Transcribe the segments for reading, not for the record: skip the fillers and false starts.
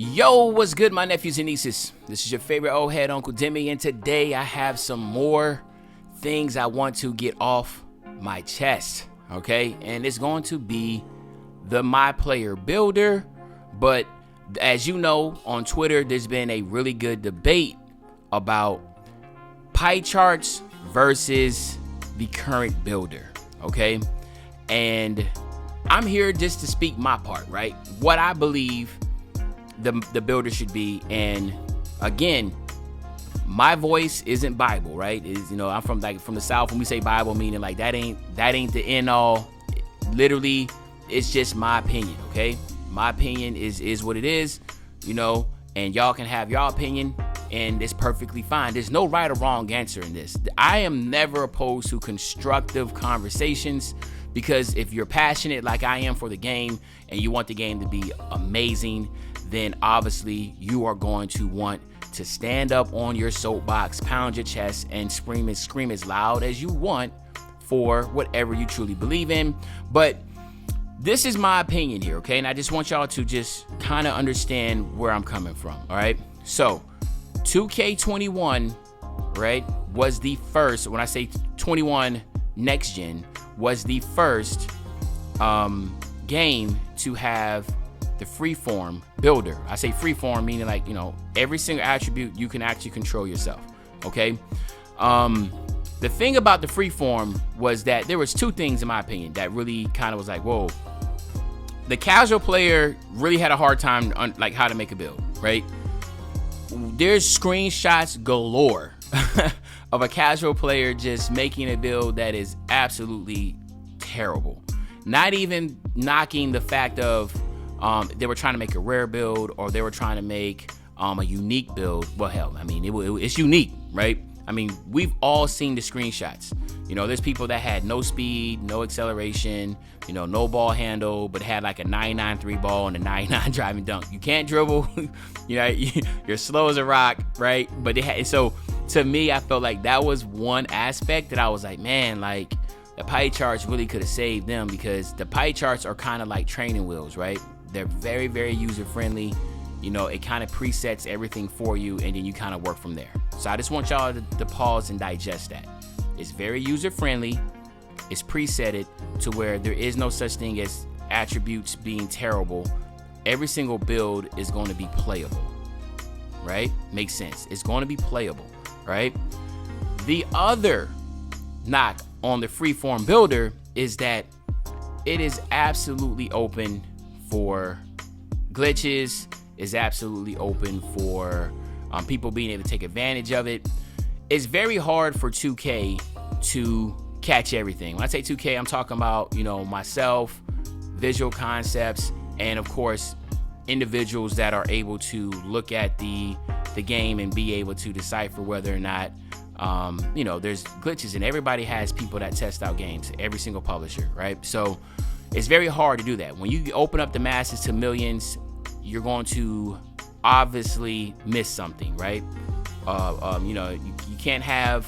Yo, what's good, my nephews and nieces? This is your favorite old head, Uncle Demi, and today I have some more things I want to get off my chest, okay? And it's going to be the My Player Builder, but as you know, on Twitter, there's been a really good debate about pie charts versus the current builder, okay? And I'm here just to speak my part, right? What I believe the builder should be. And again, my voice isn't Bible, right? I'm from the South. When we say Bible, meaning like that ain't the end all. Literally, it's just my opinion, okay? My opinion is what it is, and y'all can have your opinion, and it's perfectly fine. There's no right or wrong answer in this. I am never opposed to constructive conversations, because if you're passionate like I am for the game and you want the game to be amazing, then obviously you are going to want to stand up on your soapbox, pound your chest, and scream as loud as you want for whatever you truly believe in. But this is my opinion here, okay? And I just want y'all to just kind of understand where I'm coming from, all right? So 2K21, right, was the first, when I say 21 next gen, was the first game to have the freeform builder. I say freeform meaning like, every single attribute you can actually control yourself, okay? The thing about the freeform was that there was two things, in my opinion, that really kind of was like, whoa. The casual player really had a hard time on like how to make a build, right? There's screenshots galore of a casual player just making a build that is absolutely terrible. Not even knocking the fact of they were trying to make a rare build, or they were trying to make a unique build. Well, hell, I mean, it's unique, right? I mean, we've all seen the screenshots. There's people that had no speed, no acceleration, no ball handle, but had like a 99.3 ball and a 99 driving dunk. You can't dribble, you're slow as a rock, right? But they had, so to me, I felt like that was one aspect that I was like, man, like the pie charts really could have saved them, because the pie charts are kind of like training wheels, right? They're very, very user-friendly. It kind of presets everything for you, and then you kind of work from there. So I just want y'all to pause and digest that. It's very user-friendly. It's presetted to where there is no such thing as attributes being terrible. Every single build is going to be playable, right? Makes sense. It's going to be playable, right? The other knock on the freeform builder is that it is absolutely open for glitches, is absolutely open for people being able to take advantage of it. It's very hard for 2K to catch everything. When I say 2K, I'm talking about, myself, Visual Concepts, and of course, individuals that are able to look at the game and be able to decipher whether or not there's glitches. And everybody has people that test out games, every single publisher, right? So it's very hard to do that. When you open up the masses to millions, you're going to obviously miss something, right? You can't have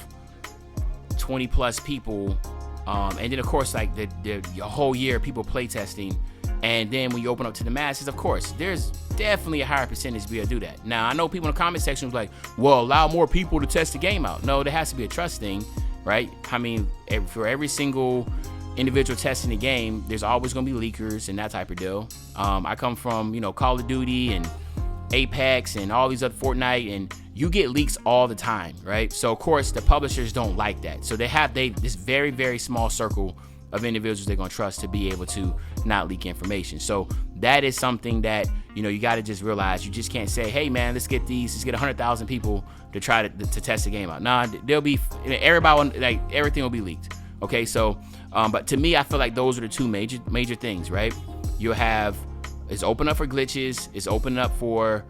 20 plus people, and then of course like the whole year people play testing, and then when you open up to the masses, of course there's definitely a higher percentage be able to do that. Now I know people in the comment section was like, well, allow more people to test the game out. No, there has to be a trust thing, right? I mean, for every single individual testing the game, there's always going to be leakers and that type of deal. I come from Call of Duty and Apex and all these other Fortnite, and you get leaks all the time, right? So of course the publishers don't like that, so they have this very, very small circle of individuals they're going to trust to be able to not leak information. So that is something that you got to just realize. You just can't say, hey man, let's get 100,000 people to try to test the game out. Nah, there'll be everybody, like everything will be leaked. Okay, so but to me, I feel like those are the two major things, right? You'll have, it's open up for glitches, it's open up for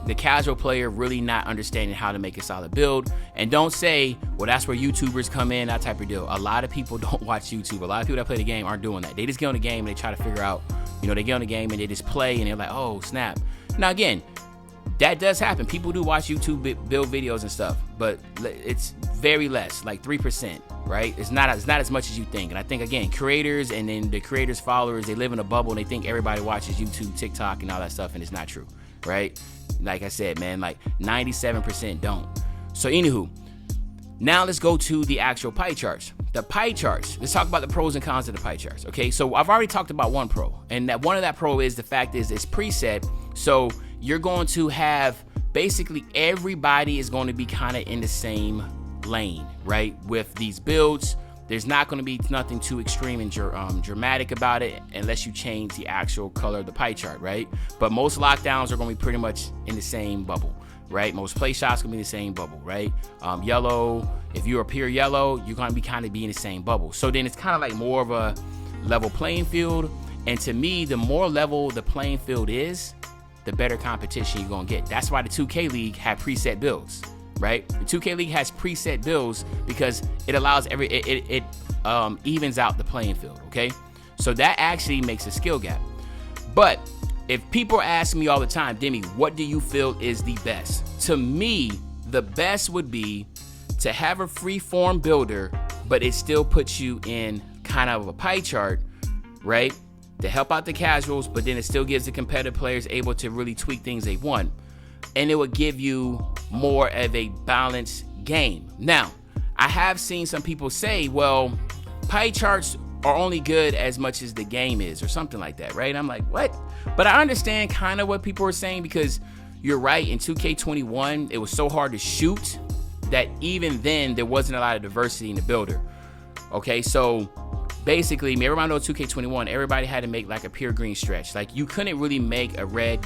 the casual player really not understanding how to make a solid build. And don't say, well, that's where YouTubers come in, that type of deal. A lot of people don't watch YouTube. A lot of people that play the game aren't doing that. They just get on the game and they try to figure out, they get on the game and they just play and they're like, oh snap. Now again, that does happen. People do watch YouTube build videos and stuff, but it's very less, like 3%, right? It's not as much as you think. And I think, again, creators and then the creators' followers, they live in a bubble and they think everybody watches YouTube, TikTok, and all that stuff, and it's not true, right? Like I said, man, like 97% don't. So anywho, now let's go to the actual pie charts. The pie charts, let's talk about the pros and cons of the pie charts, okay? So I've already talked about one pro, and that one of that pro is the fact is it's preset. So you're going to have basically everybody is going to be kind of in the same lane, right? With these builds, there's not going to be nothing too extreme and dramatic about it unless you change the actual color of the pie chart, right? But most lockdowns are going to be pretty much in the same bubble, right? Most play shots going to be in the same bubble, right? Yellow, if you're a pure yellow, you're going to be kind of be in the same bubble. So then it's kind of like more of a level playing field. And to me, the more level the playing field is, the better competition you're going to get. That's why the 2K League had preset builds, right? The 2K League has preset builds because it allows it evens out the playing field, okay? So that actually makes a skill gap. But if people are asking me all the time, Demi, what do you feel is the best? To me, the best would be to have a free-form builder, but it still puts you in kind of a pie chart, right? To help out the casuals, but then it still gives the competitive players able to really tweak things they want. And it would give you more of a balanced game. Now, I have seen some people say, well, pie charts are only good as much as the game is, or something like that, right? I'm like, what? But I understand kind of what people are saying, because you're right, in 2K21, it was so hard to shoot that even then there wasn't a lot of diversity in the builder. Okay, so basically, everybody knows 2K21, everybody had to make like a pure green stretch. Like you couldn't really make a red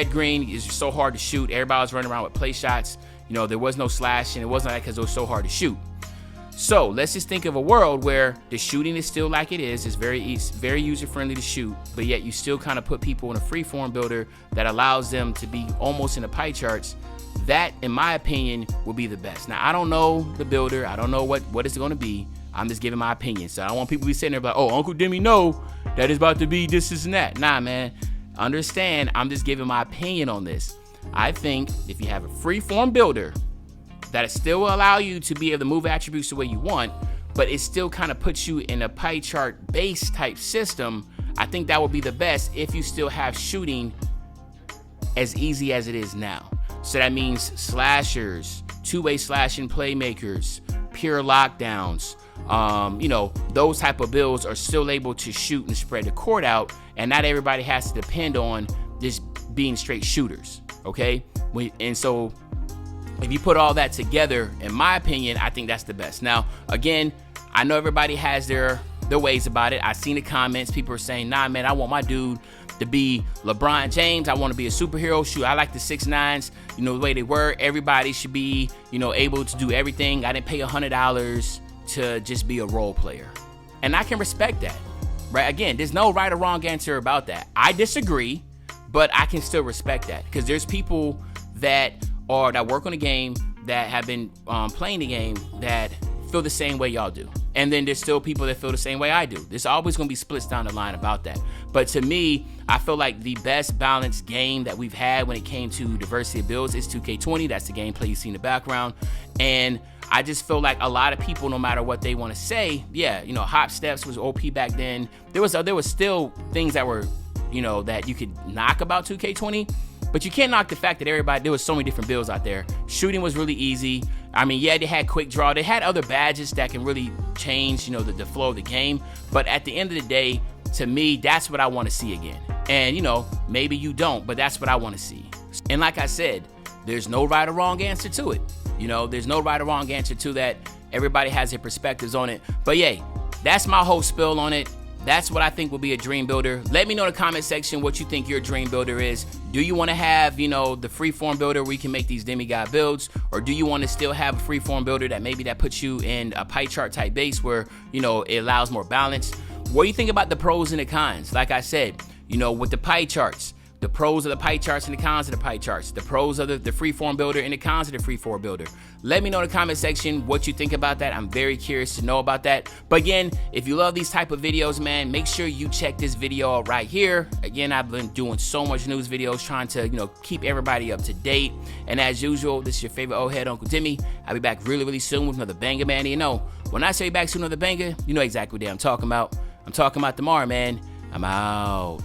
green. It's just so hard to shoot. Everybody was running around with play shots. You know, there was no slashing. It wasn't like because it was so hard to shoot. So let's just think of a world where the shooting is still like it is. It's very user friendly to shoot, but yet you still kind of put people in a freeform builder that allows them to be almost in the pie charts. That, in my opinion, would be the best. Now, I don't know the builder. I don't know what it's going to be. I'm just giving my opinion. So I don't want people to be sitting there like, oh, Uncle Demi know that it's about to be this and that. Nah, man. Understand, I'm just giving my opinion on this. I think if you have a free-form builder that still will allow you to be able to move attributes the way you want, but it still kind of puts you in a pie chart base type system, I think that would be the best if you still have shooting as easy as it is now. So that means slashers, two-way slashing playmakers, pure lockdowns, those type of builds are still able to shoot and spread the court out, and not everybody has to depend on just being straight shooters, okay? And so if you put all that together, in my opinion, I think that's the best. Now, again, I know everybody has their ways about it. I've seen the comments. People are saying, nah, man, I want my dude to be LeBron James. I want to be a superhero. Shoot, I like the 6'9s, the way they were. Everybody should be, able to do everything. I didn't pay $100 to just be a role player. And I can respect that, right? Again, there's no right or wrong answer about that. I disagree, but I can still respect that, because there's people that work on the game, that have been playing the game, that feel the same way y'all do. And then there's still people that feel the same way I do. There's always going to be splits down the line about that. But to me, I feel like the best balanced game that we've had when it came to diversity of builds is 2K20. That's the gameplay you see in the background. And I just feel like a lot of people, no matter what they want to say, Hop Steps was OP back then. There was still things that were, that you could knock about 2K20. But you can't knock the fact that there was so many different builds out there. Shooting was really easy. I mean, yeah, they had quick draw. They had other badges that can really change, the flow of the game. But at the end of the day, to me, that's what I want to see again. And, maybe you don't, but that's what I want to see. And like I said, there's no right or wrong answer to it. There's no right or wrong answer to that. Everybody has their perspectives on it. But yeah, that's my whole spill on it. That's what I think will be a dream builder. Let me know in the comment section what you think your dream builder is. Do you want to have, the freeform builder where you can make these demigod builds? Or do you want to still have a freeform builder that puts you in a pie chart type base where, it allows more balance? What do you think about the pros and the cons? Like I said, with the pie charts, the pros of the pie charts and the cons of the pie charts, the pros of the freeform builder and the cons of the freeform builder. Let me know in the comment section what you think about that. I'm very curious to know about that. But again, if you love these type of videos, man, make sure you check this video out right here. Again, I've been doing so much news videos trying to, keep everybody up to date. And as usual, this is your favorite old head, Uncle Timmy. I'll be back really, really soon with another banger, man. When I say back soon with another banger, you know exactly what I'm talking about. I'm talking about tomorrow, man. I'm out.